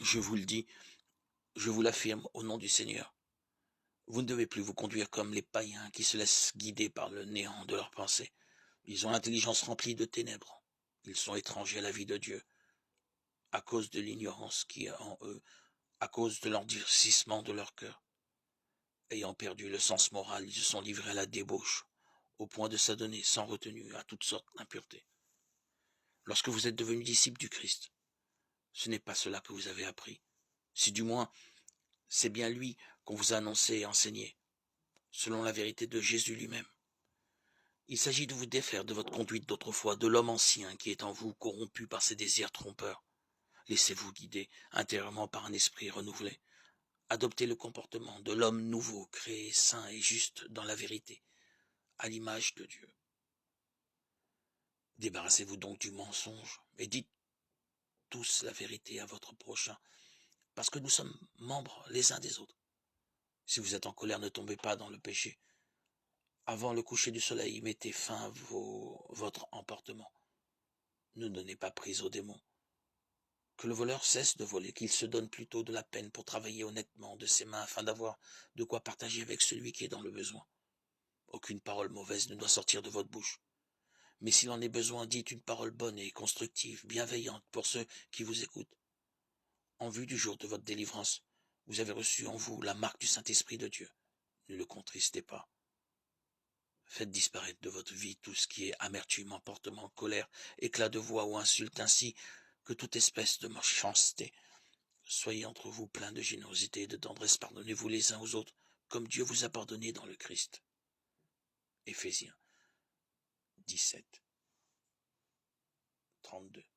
Je vous le dis, je vous l'affirme au nom du Seigneur. Vous ne devez plus vous conduire comme les païens qui se laissent guider par le néant de leurs pensées. Ils ont l'intelligence remplie de ténèbres. Ils sont étrangers à la vie de Dieu, à cause de l'ignorance qui est en eux, à cause de l'endurcissement de leur cœur. Ayant perdu le sens moral, ils se sont livrés à la débauche, au point de s'adonner sans retenue à toutes sortes d'impuretés. Lorsque vous êtes devenus disciples du Christ, ce n'est pas cela que vous avez appris. Si du moins, c'est bien lui qu'on vous a annoncé et enseigné, selon la vérité de Jésus lui-même. Il s'agit de vous défaire de votre conduite d'autrefois, de l'homme ancien qui est en vous, corrompu par ses désirs trompeurs. Laissez-vous guider intérieurement par un esprit renouvelé. Adoptez le comportement de l'homme nouveau, créé saint et juste dans la vérité, à l'image de Dieu. Débarrassez-vous donc du mensonge et dites tous la vérité à votre prochain, parce que nous sommes membres les uns des autres. Si vous êtes en colère, ne tombez pas dans le péché. Avant le coucher du soleil, mettez fin à votre emportement. Ne donnez pas prise aux démons. Que le voleur cesse de voler, qu'il se donne plutôt de la peine pour travailler honnêtement de ses mains afin d'avoir de quoi partager avec celui qui est dans le besoin. Aucune parole mauvaise ne doit sortir de votre bouche. Mais s'il en est besoin, dites une parole bonne et constructive, bienveillante pour ceux qui vous écoutent. En vue du jour de votre délivrance, vous avez reçu en vous la marque du Saint-Esprit de Dieu. Ne le contristez pas. Faites disparaître de votre vie tout ce qui est amertume, emportement, colère, éclat de voix ou insulte, ainsi que toute espèce de méchanceté. Soyez entre vous pleins de générosité et de tendresse, pardonnez-vous les uns aux autres, comme Dieu vous a pardonné dans le Christ. Éphésiens 17, 32.